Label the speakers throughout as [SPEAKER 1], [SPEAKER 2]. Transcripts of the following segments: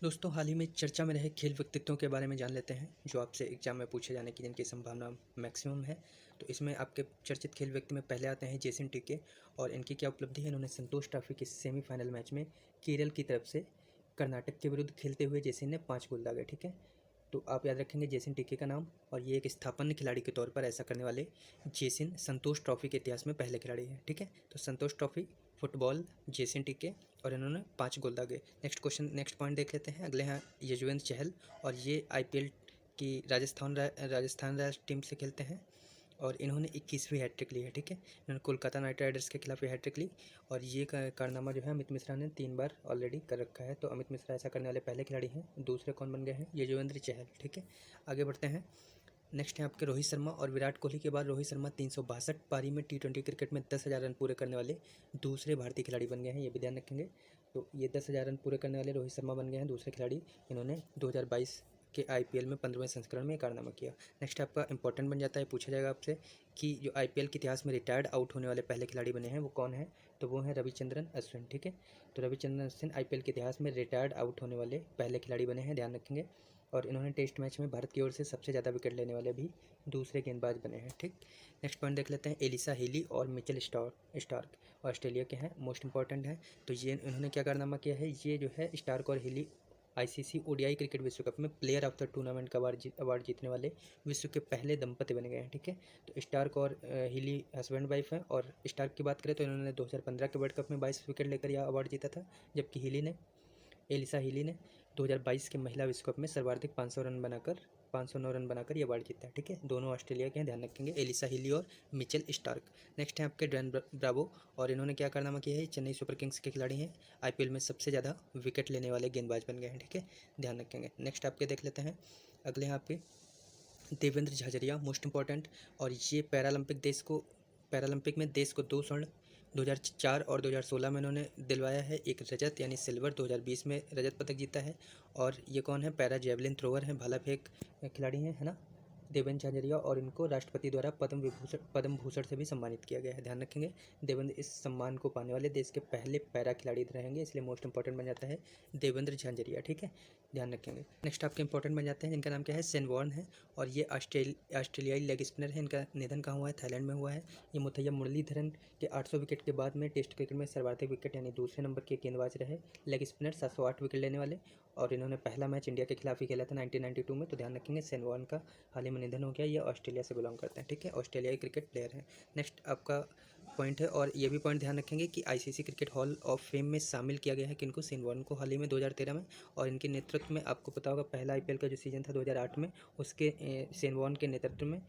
[SPEAKER 1] दोस्तों, हाल ही में चर्चा में रहे खेल व्यक्तित्वों के बारे में जान लेते हैं जो आपसे एग्जाम में पूछे जाने की जिनकी संभावना मैक्सिमम है। तो इसमें आपके चर्चित खेल व्यक्ति में पहले आते हैं जेसन टीके। और इनकी क्या उपलब्धि है, इन्होंने संतोष ट्रॉफी के सेमीफाइनल मैच में केरल की तरफ से कर्नाटक के विरुद्ध खेलते हुए जेसन ने 5 गोल दागे। ठीक है, तो आप याद रखेंगे जेसन टीके का नाम। और ये एक स्थापन्न खिलाड़ी के तौर पर ऐसा करने वाले जेसन संतोष ट्रॉफी के इतिहास में पहले खिलाड़ी हैं। ठीक है, तो संतोष ट्रॉफी, फुटबॉल, जेसन टीके, और इन्होंने 5 गोल दागे। नेक्स्ट पॉइंट देख लेते हैं। अगले हैं यजुवेंद्र चहल, और ये आईपीएल की राजस्थान रॉयल्स टीम से खेलते हैं और इन्होंने 21वीं हैट्रिक ली है। ठीक है, इन्होंने कोलकाता नाइट राइडर्स के खिलाफ ये हैट्रिक ली। और ये कारनामा जो है अमित मिश्रा ने 3 बार ऑलरेडी कर रखा है। तो अमित मिश्रा ऐसा करने वाले पहले खिलाड़ी हैं। दूसरे कौन बन गए हैं? यजुवेंद्र चहल। ठीक है, आगे बढ़ते हैं। नेक्स्ट है आपके रोहित शर्मा, और विराट कोहली के बाद रोहित शर्मा 362 पारी में टी20 क्रिकेट में 10,000 रन पूरे करने वाले दूसरे भारतीय खिलाड़ी बन गए हैं। ये भी ध्यान रखेंगे। तो ये 10,000 रन पूरे करने वाले रोहित शर्मा बन गए हैं दूसरे खिलाड़ी। इन्होंने 2022 के आईपीएल में 15वें संस्करण में कारनामा किया। नेक्स्ट आपका इंपॉर्टेंट बन जाता है, पूछा जाएगा आपसे कि जो आईपीएल के इतिहास में रिटायर्ड आउट होने वाले पहले खिलाड़ी बने हैं वो कौन है? तो वो हैं रविचंद्रन अश्विन। ठीक है, तो रविचंद्रन अश्विन आईपीएल के इतिहास में रिटायर्ड आउट होने वाले पहले खिलाड़ी बने हैं, ध्यान रखेंगे। और इन्होंने टेस्ट मैच में भारत की ओर से सबसे ज़्यादा विकेट लेने वाले भी दूसरे गेंदबाज बने हैं। ठीक, नेक्स्ट पॉइंट देख लेते हैं। एलिसा हीली और मिचेल स्टार्क ऑस्ट्रेलिया के हैं, मोस्ट इंपॉर्टेंट हैं। तो ये इन्होंने क्या कारनामा किया है? ये जो है स्टार्क और हीली आईसीसी ओडीआई क्रिकेट विश्व कप में प्लेयर ऑफ द टूर्नामेंट का अवार्ड जीतने वाले विश्व के पहले दंपति बन गए हैं। ठीक है, तो स्टार्क और हीली हस्बैंड वाइफ हैं। और स्टार्क की बात करें तो इन्होंने 2015 के वर्ल्ड कप में 22 विकेट लेकर यह अवार्ड जीता था, जबकि एलिसा हीली ने 2022 के महिला विश्व कप में सर्वाधिक 509 रन बनाकर ये अवार्ड जीता है। ठीक है, दोनों ऑस्ट्रेलिया के हैं, ध्यान रखेंगे, एलिसा हीली और मिचेल स्टार्क। नेक्स्ट है आपके ड्वेन ब्रावो, और इन्होंने क्या कारनामा किया है? चेन्नई सुपर किंग्स के खिलाड़ी हैं, आईपीएल में सबसे ज़्यादा विकेट लेने वाले गेंदबाज बन गए हैं। ठीक है, ध्यान रखेंगे। नेक्स्ट आपके देख लेते हैं। अगले हैं आपके देवेंद्र झाझरिया, मोस्ट इंपॉर्टेंट। और ये पैरालंपिक में देश को 2 स्वर्ण 2004 और 2016 में इन्होंने दिलवाया है। एक रजत यानी सिल्वर 2020 में रजत पदक जीता है। और ये कौन है? पैरा जेवलिन थ्रोवर हैं, भाला फेंक खिलाड़ी हैं, है ना, देवेंद्र झाझरिया। और इनको राष्ट्रपति द्वारा पद्म भूषण से भी सम्मानित किया गया है, ध्यान रखेंगे। देवेंद्र इस सम्मान को पाने वाले देश के पहले पैरा खिलाड़ी रहेंगे, इसलिए मोस्ट इंपॉर्टेंट बन जाता है देवेंद्र झांझरिया। ठीक है, ध्यान रखेंगे। नेक्स्ट आपके इंपॉर्टेंट बन जाते हैं जिनका नाम क्या है? शेन वॉर्न है, और ये ऑस्ट्रेलियाई लेग स्पिनर है। इनका निधन कहाँ हुआ है? थाईलैंड में हुआ है। ये मुथैया मुरलीधरन के 800 विकेट के बाद में टेस्ट क्रिकेट में सर्वाधिक विकेट यानी दूसरे नंबर के गेंदबाज रहे, लेग स्पिनर, 708 विकेट लेने वाले। और इन्होंने पहला मैच इंडिया के खिलाफ ही खेला था 1992 में। तो ध्यान रखेंगे, शेन वॉर्न का हाल ही में निधन हो गया। ये ऑस्ट्रेलिया से बिलोंग करते हैं। ठीक है, ऑस्ट्रेलियाई क्रिकेट प्लेयर हैं। नेक्स्ट आपका पॉइंट है, और ये भी पॉइंट ध्यान रखेंगे कि ICC cricket hall of fame में शामिल किया गया है किनको? शेन वॉर्न को, हाल ही में 2013 में। और इनके नेतृत्व में आपको पता होगा पहला आईपीएल का जो सीजन था 2008 में, उसके शेन वॉर्न के नेतृत्व में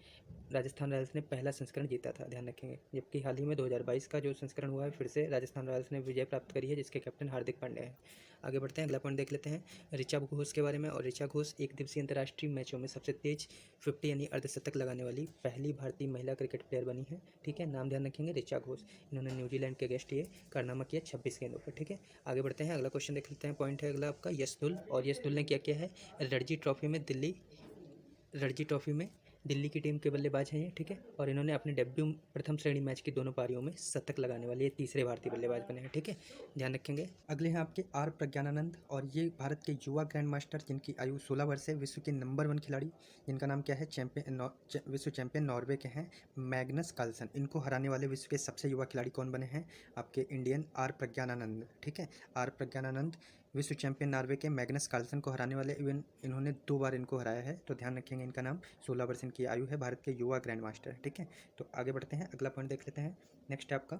[SPEAKER 1] राजस्थान रॉयल्स ने पहला संस्करण जीता था, ध्यान रखेंगे। जबकि हाल ही में 2022 का जो संस्करण हुआ है, फिर से राजस्थान रॉयल्स ने विजय प्राप्त करी है, जिसके कैप्टन हार्दिक पांड्या हैं। आगे बढ़ते हैं, अगला पॉइंट देख लेते हैं ऋचा घोष के बारे में। और ऋचा घोष एक दिवसीय अंतर्राष्ट्रीय मैचों में सबसे तेज 50 यानी अर्धशतक लगाने वाली पहली भारतीय महिला क्रिकेट प्लेयर बनी है। ठीक है, नाम ध्यान रखेंगे, ऋचा घोष। इन्होंने न्यूजीलैंड के अगेंस्ट ये कारनामा किया 26 गेंदों पर। ठीक है, आगे बढ़ते हैं, अगला क्वेश्चन देख लेते हैं। पॉइंट है अगला आपका यशदुल, और यशदुल ने क्या किया है? रणजी ट्रॉफी में दिल्ली की टीम के बल्लेबाज हैं ये। ठीक है, और इन्होंने अपने डेब्यू प्रथम श्रेणी मैच की दोनों पारियों में शतक लगाने वाले ये तीसरे भारतीय बल्लेबाज बने हैं। ठीक है, ध्यान रखेंगे। अगले हैं आपके आर प्रज्ञानानंद, और ये भारत के युवा ग्रैंड मास्टर जिनकी आयु 16 वर्ष है, विश्व के नंबर 1 खिलाड़ी जिनका नाम क्या है? विश्व चैंपियन नॉर्वे के हैं मैग्नस कार्लसन। इनको हराने वाले विश्व के सबसे युवा खिलाड़ी कौन बने हैं? आपके इंडियन आर प्रज्ञानानंद। ठीक है, आर प्रज्ञानानंद विश्व चैंपियन नॉर्वे के मैग्नस कार्लसन को हराने वाले, इवन इन्होंने 2 बार इनको हराया है। तो ध्यान रखेंगे, इनका नाम, 16 वर्ष इनकी आयु है, भारत के युवा ग्रैंड मास्टर। ठीक है, तो आगे बढ़ते हैं, अगला पॉइंट देख लेते हैं। नेक्स्ट आपका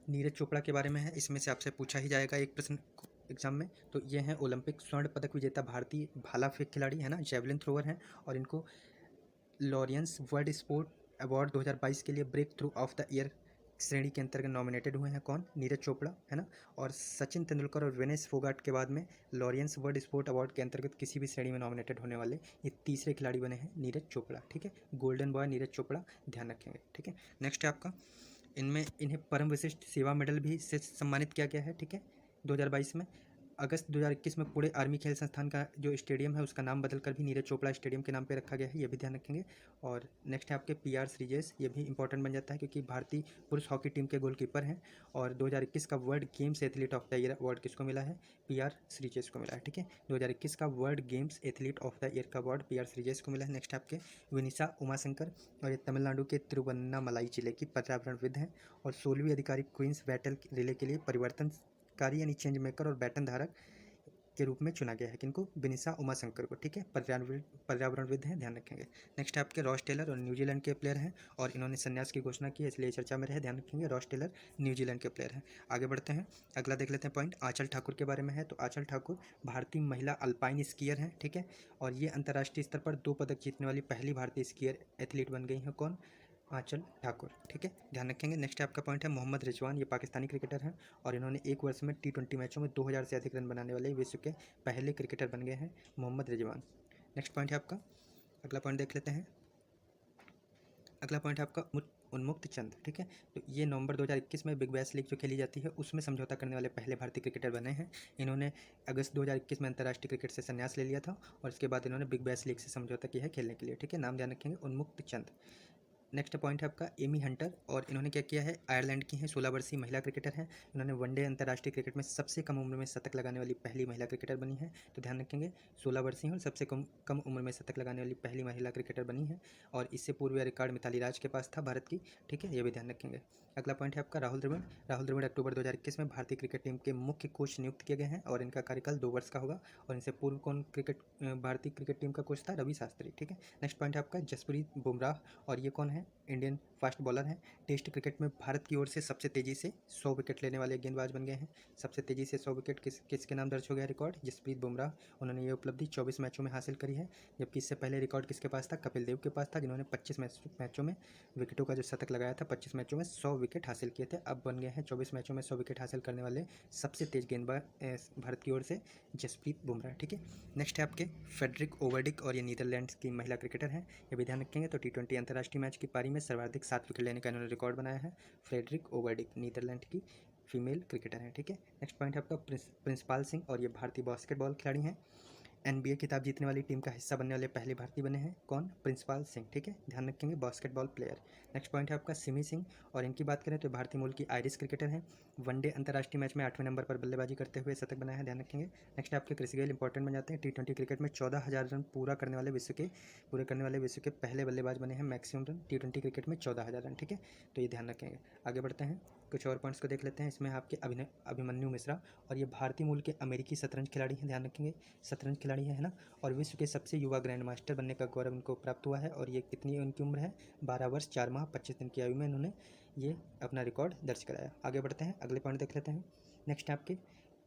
[SPEAKER 1] नीरज चोपड़ा के बारे में है। इसमें से आपसे पूछा ही जाएगा एक प्रश्न एग्जाम में। तो ये हैं ओलंपिक स्वर्ण पदक विजेता भारतीय भाला फेंक खिलाड़ी, है ना, जेवलिन थ्रोवर हैं। और इनको लॉरियंस वर्ल्ड स्पोर्ट अवार्ड 2022 के लिए breakthrough of the year श्रेणी के अंतर्गत नॉमिनेटेड हुए हैं। कौन? नीरज चोपड़ा, है ना। और सचिन तेंदुलकर और विनेश फोगाट के बाद में लॉरियंस वर्ल्ड स्पोर्ट अवार्ड के अंतर्गत किसी भी श्रेणी में नॉमिनेटेड होने वाले ये तीसरे खिलाड़ी बने हैं, नीरज चोपड़ा। ठीक है, गोल्डन बॉय नीरज चोपड़ा, ध्यान रखेंगे। ठीक है, नेक्स्ट है आपका, इन्हें परम विशिष्ट सेवा मेडल भी से सम्मानित किया गया है। ठीक है, 2022 में। अगस्त 2021 में पुणे आर्मी खेल संस्थान का जो स्टेडियम है उसका नाम बदलकर भी नीरज चोपड़ा स्टेडियम के नाम पे रखा गया है, ये भी ध्यान रखेंगे। और नेक्स्ट है आपके PR श्रीजेश, ये भी इंपॉर्टेंट बन जाता है क्योंकि भारतीय पुरुष हॉकी टीम के गोलकीपर हैं। और 2021 का world games athlete of the year award किसको मिला है? PR श्रीजेश को मिला है, ठीक है। 2021 का world games athlete of the year का अवार्ड PR श्रीजेश को मिला है। नेक्स्ट आपके विनीशा उमाशंकर, और ये तमिलनाडु के तिरुवन्नामलाई जिले की पर्यावरणविद हैं और 16वीं आधिकारिक क्वींस बैटल रिले के लिए परिवर्तनकारी यानी चेंज मेकर और बैटन धारक के रूप में चुना गया है। किनको? विनीशा उमाशंकर को, ठीक है। पर्यावरणविद हैं, ध्यान रखेंगे। नेक्स्ट है आपके रॉस टेलर, और न्यूजीलैंड के प्लेयर हैं और इन्होंने संन्यास की घोषणा की है, इसलिए चर्चा में रहे, ध्यान रखेंगे। रॉस टेलर न्यूजीलैंड के प्लेयर हैं। आगे बढ़ते हैं, अगला देख लेते हैं पॉइंट आंचल ठाकुर के बारे में है। तो आंचल ठाकुर भारतीय महिला अल्पाइन स्कीयर हैं, ठीक है। और ये अंतर्राष्ट्रीय स्तर पर 2 पदक जीतने वाली पहली भारतीय स्कीयर एथलीट बन गई हैं। कौन? आंचल ठाकुर, ठीक है, ध्यान रखेंगे। नेक्स्ट आपका पॉइंट है मोहम्मद रिजवान, ये पाकिस्तानी क्रिकेटर हैं और इन्होंने एक वर्ष में T20 मैचों में 2000 से अधिक रन बनाने वाले विश्व के पहले क्रिकेटर बन गए हैं मोहम्मद रिजवान। नेक्स्ट पॉइंट है आपका, अगला पॉइंट देख लेते हैं। अगला पॉइंट है आपका उन्मुक्त चंद, ठीक है। तो ये नवंबर 2021 में बिग बैश लीग जो खेली जाती है उसमें समझौता करने वाले पहले भारतीय क्रिकेटर बने हैं। इन्होंने अगस्त 2021 में अंतर्राष्ट्रीय क्रिकेट से संन्यास ले लिया था और इसके बाद इन्होंने बिग बैश लीग से समझौता किया है खेलने के लिए, ठीक है। नाम ध्यान रखेंगे, उन्मुक्त चंद। नेक्स्ट पॉइंट है आपका एमी हंटर, और इन्होंने क्या किया है? आयरलैंड की हैं, 16 वर्षीय महिला क्रिकेटर हैं। इन्होंने वनडे अंतर्राष्ट्रीय क्रिकेट में सबसे कम उम्र में शतक लगाने वाली पहली महिला क्रिकेटर बनी है। तो ध्यान रखेंगे, 16 वर्षीय हैं और सबसे कम उम्र में शतक लगाने वाली पहली महिला क्रिकेटर बनी है। और इससे पूर्व यह रिकॉर्ड मिताली राज के पास था भारत की, ठीक है, ये भी ध्यान रखेंगे। अगला पॉइंट है आपका राहुल द्रविड़। राहुल द्रविड़ अक्टूबर 2021 में भारतीय क्रिकेट टीम के मुख्य कोच नियुक्त किए गए हैं और इनका कार्यकाल 2 वर्ष का होगा। और इनसे पूर्व कौन भारतीय क्रिकेट टीम का कोच था? रवि शास्त्री, ठीक है। नेक्स्ट पॉइंट है आपका जसप्रीत बुमराह, और ये कौन है? इंडियन फास्ट बॉलर हैं। टेस्ट क्रिकेट में भारत की ओर से सबसे तेज़ी से 100 विकेट लेने वाले गेंदबाज बन गए हैं। सबसे तेज़ी से 100 विकेट किसके नाम दर्ज हो गया रिकॉर्ड? जसप्रीत बुमराह। उन्होंने ये उपलब्धि 24 मैचों में हासिल करी है, जबकि इससे पहले रिकॉर्ड किसके पास था? कपिल देव के पास था, जिन्होंने 25 मैचों में विकेटों का जो शतक लगाया था, 25 मैचों में 100 विकेट हासिल किए थे। अब बन गए हैं 24 मैचों में 100 विकेट हासिल करने वाले सबसे तेज गेंदबाज भारत की ओर से जसप्रीत बुमराह, ठीक है। नेक्स्ट है आपके फेडरिक ओवरडिक, और ये नीदरलैंड्स की महिला क्रिकेटर हैं, ये भी ध्यान रखेंगे। तो T20 अंतर्राष्ट्रीय मैच की पारी में सर्वाधिक 7 विकेट लेने का इन्होंने रिकॉर्ड बनाया है। फ्रेडरिक ओवरडिक नीदरलैंड की फीमेल क्रिकेटर हैं, ठीक है। नेक्स्ट पॉइंट है आपका प्रिंसपाल सिंह, और ये भारतीय बास्केटबॉल खिलाड़ी हैं। NBA खिताब जीतने वाली टीम का हिस्सा बनने वाले पहले भारतीय बने हैं। कौन? प्रिंसपाल सिंह, ठीक है, ध्यान रखेंगे, बास्केटबॉल प्लेयर। नेक्स्ट पॉइंट है आपका सिमी सिंह, और इनकी बात करें तो भारतीय मूल की आयरिश क्रिकेटर हैं। वनडे अंतर्राष्ट्रीय मैच में 8वें नंबर पर बल्लेबाजी करते हुए शतक बनाया है, ध्यान रखेंगे। नेक्स्ट आपके क्रिस गेल इंपॉर्टेंट बन जाते हैं। T20 क्रिकेट में 14,000 रन पूरे करने वाले विश्व के पहले बल्लेबाज बने हैं। मैक्सिमम रन T20 क्रिकेट में 14,000 रन, ठीक है, तो ये ध्यान रखेंगे। आगे बढ़ते हैं, कुछ और पॉइंट्स को देख लेते हैं। इसमें आपके अभिमन्यु मिश्रा, और ये भारतीय मूल के अमेरिकी शतरंज खिलाड़ी हैं, ध्यान रखेंगे, शतरंज खिलाड़ी है ना। और विश्व के सबसे युवा ग्रैंड मास्टर बनने का गौरव उनको प्राप्त हुआ है। और ये कितनी उनकी उम्र है? 12 वर्ष 4 माह 25 दिन की आयु में इन्होंने ये अपना रिकॉर्ड दर्ज कराया। आगे बढ़ते हैं, अगले पॉइंट देख लेते हैं। नेक्स्ट है आपके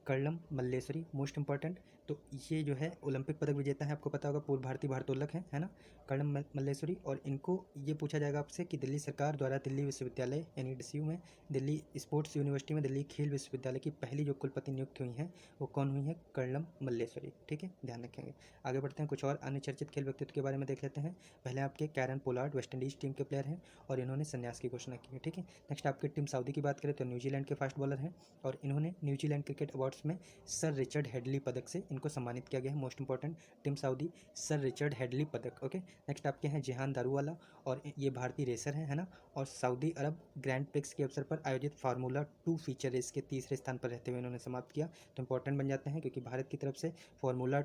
[SPEAKER 1] कर्लम मल्लेश्वरी, मोस्ट इंपॉर्टेंट। तो ये जो है ओलंपिक पदक विजेता है, आपको पता होगा, पूर्व भारतीय भारोत्तोलक है ना, कर्लम मल्लेश्वरी। और इनको ये पूछा जाएगा आपसे कि दिल्ली सरकार द्वारा दिल्ली विश्वविद्यालय यानी DCU में, दिल्ली स्पोर्ट्स यूनिवर्सिटी में दिल्ली खेल विश्वविद्यालय की पहली जो कुलपति नियुक्त हुई हैं वो कौन हुई है? कर्लम मल्लेश्वरी, ठीक है, ध्यान रखेंगे। आगे बढ़ते हैं, कुछ और अन्य चर्चित खेल व्यक्तित्व के बारे में देख लेते हैं। पहले आपके Kieron Pollard West Indies team के प्लेयर हैं और इन्होंने संन्यास की घोषणा की है, ठीक है। नेक्स्ट आपके टीम साउदी की बात करें तो न्यूजीलैंड के फास्ट बॉलर हैं और इन्होंने न्यूजीलैंड क्रिकेट अवार्ड्स में सर रिचर्ड हेडली पदक से इनको सम्मानित किया गया है। Most important, team Saudi sir Richard Hadlee पदक, ओके। नेक्स्ट आपके हैं जेहान दारूवाला, और ये भारतीय रेसर हैं, है ना। और सऊदी अरब ग्रैंड प्रिक्स के अवसर पर आयोजित फार्मूला 2 फीचर रेस के तीसरे स्थान पर रहते हुए इन्होंने समाप्त किया। तो इंपॉर्टेंट बन जाते हैं क्योंकि भारत की तरफ से फार्मूला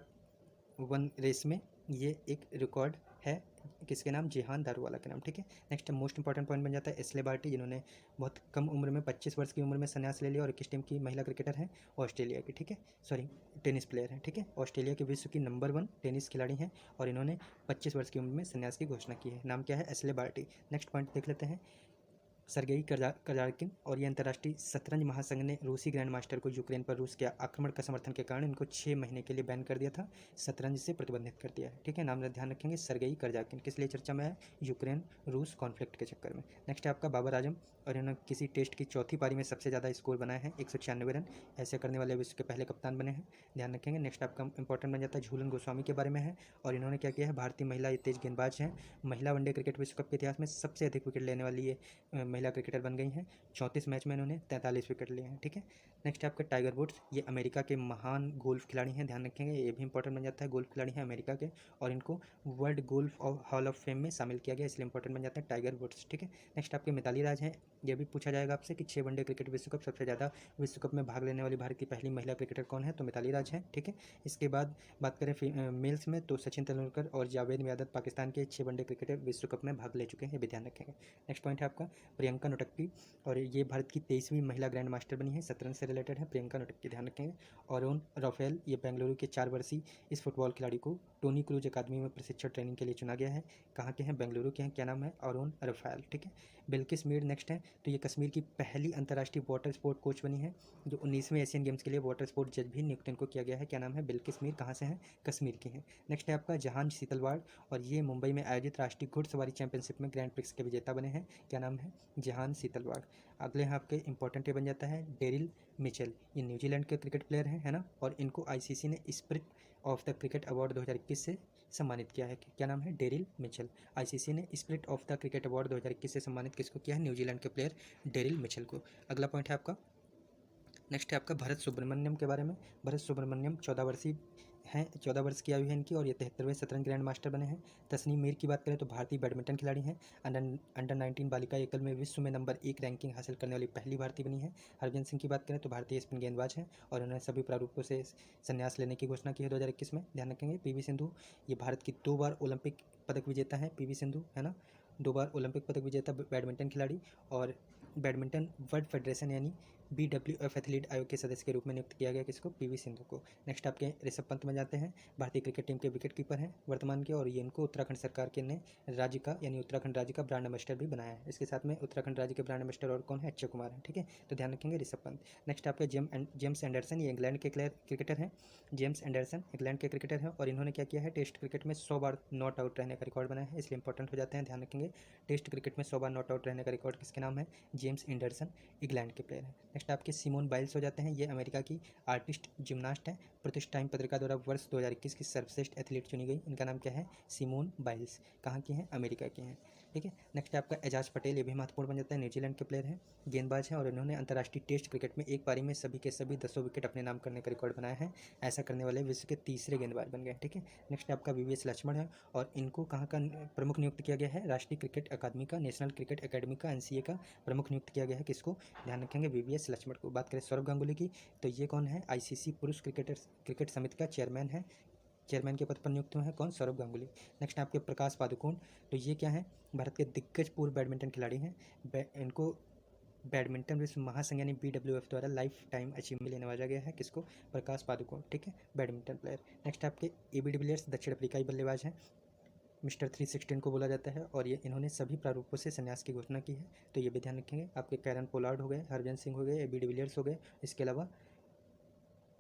[SPEAKER 1] 1 रेस में ये एक रिकॉर्ड है, किसके नाम? जेहान दारूवाला के नाम, ठीक है। नेक्स्ट मोस्ट इंपॉर्टेंट पॉइंट बन जाता है एस्ले बार्टी, जिन्होंने बहुत कम उम्र में 25 वर्ष की उम्र में संन्यास ले लिया और किस टीम की महिला क्रिकेटर हैं? ऑस्ट्रेलिया की, ठीक है, सॉरी टेनिस प्लेयर हैं, ठीक है। ऑस्ट्रेलिया के विश्व की नंबर 1 टेनिस खिलाड़ी हैं और इन्होंने 25 वर्ष की उम्र में संन्यास की घोषणा की है। नाम क्या है? Ashleigh Barty. नेक्स्ट पॉइंट देख लेते हैं, सरगेई कजारकिन, और ये अंतर्राष्ट्रीय शतरंज महासंघ ने रूसी ग्रैंड मास्टर को यूक्रेन पर रूस के आक्रमण का समर्थन के कारण इनको 6 महीने के लिए बैन कर दिया था, शतरंज से प्रतिबंधित कर दिया है, ठीक है। नाम ध्यान रखेंगे, सरगेई करजाकिन। किस लिए चर्चा में है? यूक्रेन रूस कॉन्फ्लिक्ट के चक्कर में। नेक्स्ट है आपका बाबर आजम, और इन्होंने किसी टेस्ट की चौथी पारी में सबसे ज़्यादा स्कोर बनाए हैं 196 रन। ऐसे करने वाले विश्व के पहले कप्तान बने हैं, ध्यान रखेंगे। नेक्स्ट आपका इंपॉर्टेंट बन जाता है झूलन गोस्वामी के बारे में है, और इन्होंने क्या किया है, भारतीय महिला तेज गेंदबाज हैं, महिला वनडे क्रिकेट विश्व कप के इतिहास में सबसे अधिक विकेट लेने वाली ये महिला क्रिकेटर बन गई हैं। 34 मैच में इन्होंने 43 विकेट लिए हैं, ठीक है। नेक्स्ट आपका टाइगर वुड्स, ये अमेरिका के महान गोल्फ खिलाड़ी हैं, ध्यान रखेंगे, ये भी इंपॉर्टेंट बन जाता है। गोल्फ खिलाड़ी हैं अमेरिका के, और इनको world golf hall of fame में शामिल किया गया, इसलिए इंपॉर्टेंट बन जाते हैं टाइगर वुड्स, ठीक है। नेक्स्ट आपके मिताली राज हैं, ये भी पूछा जाएगा आपसे कि 6 वनडे क्रिकेट विश्व कप सबसे ज़्यादा विश्व कप में भाग लेने वाली भारत की पहली महिला क्रिकेटर कौन है, तो मिताली राज हैं, ठीक है। इसके बाद बात करें मेल्स में तो सचिन तेंदुलकर और जावेद मियांदाद पाकिस्तान के 6 वनडे क्रिकेटर विश्व कप में भाग ले चुके हैं, ये भी ध्यान रखेंगे। नेक्स्ट पॉइंट है आपका प्रियंका नोटक्की, और ये भारत की 23वीं महिला ग्रैंड मास्टर बनी है, शतरंज से रिलेटेड है प्रियंका नोटक्की, ध्यान रखेंगे। और राफेल, ये बेंगलुरु के 4 वर्षीय इस फुटबॉल खिलाड़ी को टोनी क्रूज अकादमी में प्रशिक्षण ट्रेनिंग के लिए चुना गया है। कहाँ के हैं, बेंगलुरु के हैं, क्या नाम है, अरुण राफेल, ठीक है। बिल्किस मीर नेक्स्ट है, तो ये कश्मीर की पहली अंतर्राष्ट्रीय वाटर स्पोर्ट कोच बनी है, जो 19वें एशियन गेम्स के लिए वाटर स्पोर्ट जज भी नियुक्त इनको किया गया है, क्या नाम है, बिल्किस मीर, कहाँ से हैं, कश्मीर की हैं। नेक्स्ट है आपका जहान शीतलवाड़, और ये मुंबई में आयोजित राष्ट्रीय घुड़सवारी चैंपियनशिप में ग्रैंड प्रिक्स के विजेता बने हैं, क्या नाम है, जहान शीतलवाड़। अगले हैं आपके इंपॉर्टेंट ये बन जाता है डेरिल मिचेल, ये न्यूजीलैंड के क्रिकेट प्लेयर हैं, है ना, और इनको आईसीसी ने spirit of the cricket award 2021 से सम्मानित किया है, क्या नाम है, डेरिल मिचेल। आईसीसी ने spirit of the cricket award 2021 से सम्मानित किसको किया है, न्यूजीलैंड के प्लेयर डेरिल मिचेल को। अगला पॉइंट है आपका, नेक्स्ट है आपका भरत सुब्रमण्यम के बारे में। भरत सुब्रमण्यम 14 वर्षीय हैं, 14 वर्ष की आयु है इनकी, और ये 73वें शतरंज ग्रैंड मास्टर बने हैं। तस्नीम मीर की बात करें तो भारतीय बैडमिंटन खिलाड़ी हैं, अंडर 19 बालिका एकल में विश्व में नंबर 1 रैंकिंग हासिल करने वाली पहली भारतीय बनी है। हरभजन सिंह की बात करें तो भारतीय स्पिन गेंदबाज हैं, और उन्होंने सभी प्रारूपों से संन्यास लेने की घोषणा की है 2021 में, ध्यान रखेंगे। पीवी सिंधु, ये भारत की 2 बार ओलंपिक पदक विजेता है, पीवी सिंधु, है ना, 2 बार ओलंपिक पदक विजेता बैडमिंटन खिलाड़ी, और बैडमिंटन वर्ल्ड फेडरेशन यानी BWF एथलीट आयोग के सदस्य के रूप में नियुक्त किया गया किसको, पीवी सिंधु को। नेक्स्ट आपके ऋषभ पंत में जाते हैं, भारतीय क्रिकेट टीम के विकेट कीपर हैं वर्तमान के, और ये इनको उत्तराखंड सरकार के ने राज्य का यानी उत्तराखंड राज्य का ब्रांड एम्बेसडर भी बनाया है। इसके साथ में उत्तराखंड राज्य के ब्रांड एम्बेसडर और कौन है, अक्षय कुमार है, ठीक है, तो ध्यान रखेंगे ऋषभ पंत। नेक्स्ट आपके जेम्स एंडरसन, ये इंग्लैंड के क्रिकेटर हैं, जेम्स एंडरसन इंग्लैंड के क्रिकेटर हैं, और इन्होंने क्या किया है, टेस्ट क्रिकेट में 100 बार नॉट आउट रहने का रिकॉर्ड बनाया है, इसलिए इंपॉर्टेंट हो जाते हैं, ध्यान रखेंगे। टेस्ट क्रिकेट में 100 बार नॉट आउट रहने का रिकॉर्ड किसके नाम है, जेम्स एंडरसन, इंग्लैंड के प्लेयर हैं। नेक्स्ट आपके सिमोन बाइल्स हो जाते हैं, ये अमेरिका की आर्टिस्ट जिम्नास्ट हैं, प्रतिष्ठा टाइम पत्रिका द्वारा वर्ष 2021 की सर्वश्रेष्ठ एथलीट चुनी गई, इनका नाम क्या है, सिमोन बाइल्स, कहाँ की हैं, अमेरिका की हैं, ठीक है। नेक्स्ट आपका एजाज पटेल, ये भी महत्वपूर्ण बन जाता है, न्यूजीलैंड के प्लेयर हैं, गेंदबाज हैं, और इन्होंने अंतर्राष्ट्रीय टेस्ट क्रिकेट में एक पारी में सभी के सभी 10 विकेट अपने नाम करने का रिकॉर्ड बनाया है, ऐसा करने वाले विश्व के तीसरे गेंदबाज बन गए, ठीक है। नेक्स्ट आपका VVS लक्ष्मण है, और इनको कहाँ का प्रमुख नियुक्त किया गया है, राष्ट्रीय क्रिकेट अकादमी का, नेशनल क्रिकेट अकेडमी का, NCA का प्रमुख नियुक्त किया गया है, किसको, ध्यान रखेंगे, VVS लक्ष्मण को। बात करें सौरभ गांगुली की, तो ये कौन है, ICC पुरुष क्रिकेट समिति का चेयरमैन है, चेयरमैन के पद पर नियुक्त हुए हैं, कौन, सौरभ गांगुली। नेक्स्ट आपके प्रकाश पादुकोण, तो ये क्या है, भारत के दिग्गज पूर्व बैडमिंटन खिलाड़ी हैं, इनको बैडमिंटन विश्व महासंघ यानी BWF द्वारा लाइफ टाइम अचीवमेंट लेने नवाजा गया है, किसको, प्रकाश पादुकोण, ठीक है, बैडमिंटन प्लेयर। नेक्स्ट आपके AB डिविलियर्स दक्षिण अफ्रीकाई बल्लेबाज हैं, मिस्टर 316 को बोला जाता है, और ये इन्होंने सभी प्रारूपों से संन्यास की घोषणा की है, तो ये भी ध्यान रखेंगे। आपके कैरन पोलार्ड हो गए, हरभजन सिंह हो गए, AB डिविलियर्स हो गए, इसके अलावा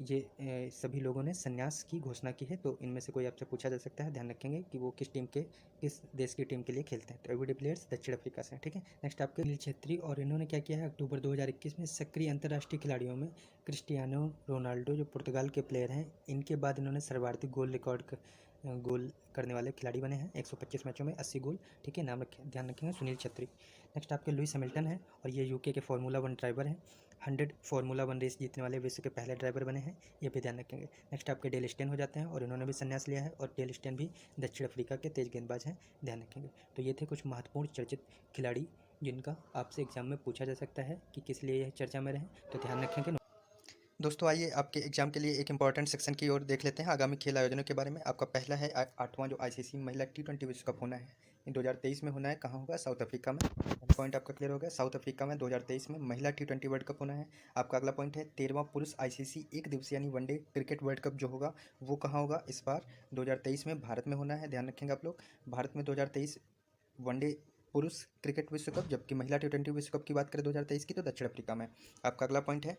[SPEAKER 1] ये सभी लोगों ने संन्यास की घोषणा की है, तो इनमें से कोई आपसे पूछा जा सकता है, ध्यान रखेंगे कि वो किस देश की टीम के लिए खेलते हैं, तो AB डिविलियर्स दक्षिण अफ्रीका से, ठीक है। नेक्स्ट आपके सुनील छेत्री, और इन्होंने क्या किया है, अक्टूबर 2021 में सक्रिय अंतर्राष्ट्रीय खिलाड़ियों में क्रिस्टियानो रोनाल्डो जो पुर्तगाल के प्लेयर हैं, इनके बाद इन्होंने सर्वाधिक गोल करने वाले खिलाड़ी बने हैं, 125 मैचों में 80 गोल, ठीक है, नाम रखें, ध्यान रखेंगे, सुनील छेत्री। नेक्स्ट आपके लुइस हैमिल्टन है, और ये UK के फार्मूला 1 ड्राइवर हैं, 100 फार्मूला 1 रेस जीतने वाले विश्व के पहले ड्राइवर बने हैं, ये भी ध्यान रखेंगे। नेक्स्ट आपके डेल स्टेन हो जाते हैं, और इन्होंने भी संन्यास लिया है, और डेल स्टेन भी दक्षिण अफ्रीका के तेज गेंदबाज हैं, ध्यान रखेंगे। तो ये थे कुछ महत्वपूर्ण चर्चित खिलाड़ी जिनका आपसे एग्जाम में पूछा जा सकता है कि किस लिए यह चर्चा में रहें, तो ध्यान रखेंगे। दोस्तों आइए आपके एग्जाम के लिए एक इंपॉर्टेंट सेक्शन की ओर देख लेते हैं आगामी खेल आयोजनों के बारे में। आपका पहला है 8वां जो ICC महिला T20 विश्व कप होना है, 2023 में होना है, कहाँ होगा, साउथ अफ्रीका में। पॉइंट आपका क्लियर हो गया, साउथ अफ्रीका में 2023 में महिला T20 वर्ल्ड कप होना है। आपका अगला पॉइंट है 13वां पुरुष ICC एक दिवसीय यानी वनडे क्रिकेट वर्ल्ड कप जो होगा वो कहाँ होगा, इस बार 2023 में भारत में होना है, ध्यान रखेंगे आप लोग। भारत में 2023 वनडे पुरुष क्रिकेट विश्व कप, जबकि महिला T20 विश्व कप की बात करें 2023 की तो दक्षिण अफ्रीका में। आपका अगला पॉइंट है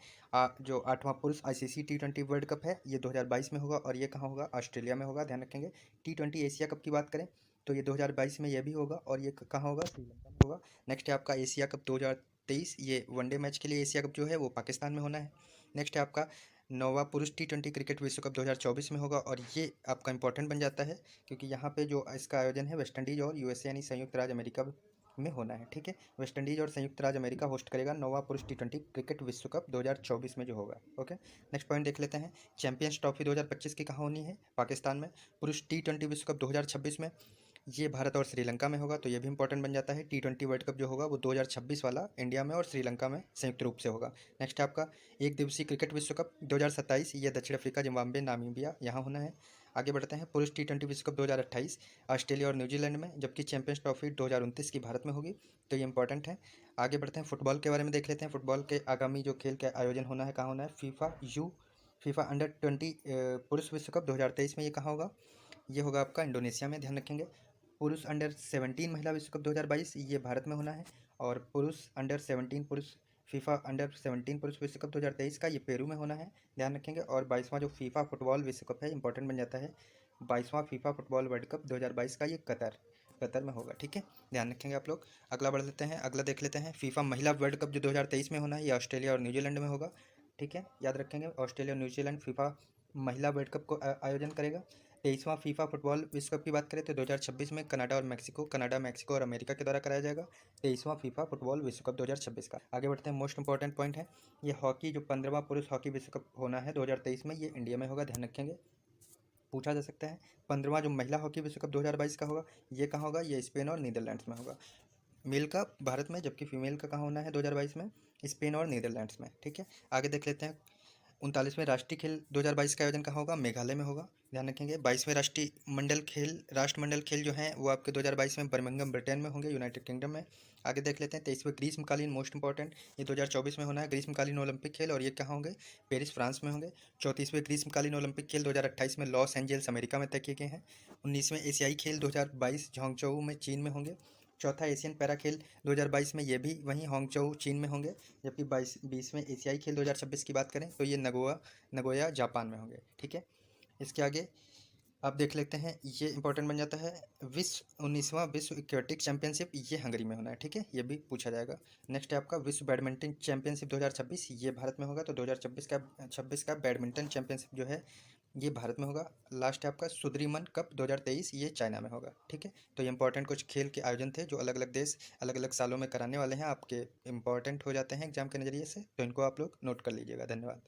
[SPEAKER 1] जो 8वां पुरुष ICC T20 वर्ल्ड कप है ये 2022 में होगा, और ये कहाँ होगा, ऑस्ट्रेलिया में होगा, ध्यान रखेंगे। T20 एशिया कप की बात करें तो ये 2022 में ये भी होगा, और ये कहाँ होगा, श्रीलंका में होगा। नेक्स्ट है आपका एशिया कप 2023 ये वनडे मैच के लिए एशिया कप जो है वो पाकिस्तान में होना है। नेक्स्ट है आपका 9वां पुरुष T20 क्रिकेट विश्व कप 2024 में होगा, और ये आपका इंपॉर्टेंट बन जाता है क्योंकि यहाँ पे जो इसका आयोजन है वेस्ट इंडीज़ और यूएसए यानी संयुक्त राज्य अमेरिका में होना है। ठीक है, वेस्ट इंडीज़ और संयुक्त राज्य अमेरिका होस्ट करेगा 9वां पुरुष T20 क्रिकेट विश्व कप 2024 में जो होगा। ओके, नेक्स्ट पॉइंट देख लेते हैं। चैंपियंस ट्रॉफी 2025 की कहाँ होनी है? पाकिस्तान में। पुरुष T20 विश्व कप 2026 में ये भारत और श्रीलंका में होगा, तो ये भी इंपॉर्टेंट बन जाता है। T20 वर्ल्ड कप जो होगा वो 2026 वाला इंडिया में और श्रीलंका में संयुक्त रूप से होगा। नेक्स्ट है आपका एक दिवसीय क्रिकेट विश्व कप 2027, ये दक्षिण अफ्रीका, जिम्बाब्वे, नामीबिया यहाँ होना है। आगे बढ़ते हैं। पुरुष T20 विश्व कप 2028 ऑस्ट्रेलिया और न्यूजीलैंड में, जबकि चैंपियंस ट्रॉफी 2029 की भारत में होगी, तो ये इंपॉर्टेंट है। आगे बढ़ते हैं, फुटबॉल के बारे में देख लेते हैं। फुटबॉल के आगामी जो खेल का आयोजन होना है कहाँ होना है? फीफा अंडर 20 पुरुष विश्व कप 2023 में ये कहाँ होगा? ये होगा आपका इंडोनेशिया में, ध्यान रखेंगे। पुरुष अंडर 17 महिला विश्व कप 2022 ये भारत में होना है, और पुरुष अंडर 17 पुरुष फीफा अंडर 17 पुरुष विश्व कप 2023 का ये पेरू में होना है, ध्यान रखेंगे। और 22वां जो फीफा फुटबॉल विश्व कप है, इंपॉर्टेंट बन जाता है। 22वां फीफा फुटबॉल वर्ल्ड कप 2022 का ये कतर में होगा। ठीक है, ध्यान रखेंगे आप लोग। अगला बढ़ लेते हैं, अगला देख लेते हैं। फीफा महिला वर्ल्ड कप जो 2023 में होना है, ये ऑस्ट्रेलिया और न्यूजीलैंड में होगा। ठीक है, याद रखेंगे, ऑस्ट्रेलिया और न्यूजीलैंड फीफा महिला वर्ल्ड कप को आयोजन करेगा। 23वां फीफा फुटबॉल विश्व कप की बात करें तो 2026 में कनाडा, मैक्सिको और अमेरिका के द्वारा कराया जाएगा। 23वां फीफा फुटबॉल विश्व कप 2026 का। आगे बढ़ते हैं, मोस्ट इंपॉर्टेंट पॉइंट है ये हॉकी, जो 15वां पुरुष हॉकी विश्व कप होना है 2023 में, ये इंडिया में होगा, ध्यान रखेंगे, पूछा जा सकता है। 15वां जो महिला हॉकी विश्व कप 2022 का होगा, ये कहाँ होगा? ये स्पेन और नीदरलैंड्स में होगा। मेल का भारत में, जबकि फीमेल का कहाँ होना है 2022 में? स्पेन और नीदरलैंड्स में। ठीक है, आगे देख लेते हैं। 39वें राष्ट्रीय खेल 2022 का आयोजन कहाँ होगा? मेघालय में होगा, ध्यान रखेंगे। 22वें राष्ट्रमंडल खेल जो हैं वो आपके 2022 में बर्मिंघम, ब्रिटेन में होंगे, यूनाइटेड किंगडम में। आगे देख लेते हैं 23वें ग्रीष्मकालीन, मोस्ट इंपॉर्टेंट, ये 2024 में होना है, ग्रीष्मकालीन ओलंपिक खेल, और ये कहाँ होंगे? पेरिस, फ्रांस में होंगे। 34वें ग्रीष्मकालीन ओलंपिक खेल 2028 में लॉस एंजल्स, अमेरिका में तय किए गए हैं। 19वें एशियाई खेल 2022 झांगझोऊ में, चीन में होंगे। चौथा एशियन पैरा खेल 2022 में ये भी वहीं हांगझोऊ, चीन में होंगे। जबकि 20वें एशियाई खेल 2026 की बात करें तो ये नगोया, जापान में होंगे। ठीक है, इसके आगे आप देख लेते हैं, ये इंपॉर्टेंट बन जाता है। 19वां विश्व एक्वेटिक चैंपियनशिप, ये हंगरी में होना है। ठीक है, ये भी पूछा जाएगा। नेक्स्ट है आपका विश्व बैडमिंटन चैंपियनशिप 2026, ये भारत में होगा, तो 2026 का बैडमिंटन चैंपियनशिप जो है ये भारत में होगा। लास्ट है आपका सुदरीमन कप 2023, ये चाइना में होगा। ठीक है, तो ये इंपॉर्टेंट कुछ खेल के आयोजन थे जो अलग अलग देश अलग अलग सालों में कराने वाले हैं, आपके इंपॉर्टेंट हो जाते हैं एग्जाम के नज़रिए से, तो इनको आप लोग नोट कर लीजिएगा। धन्यवाद।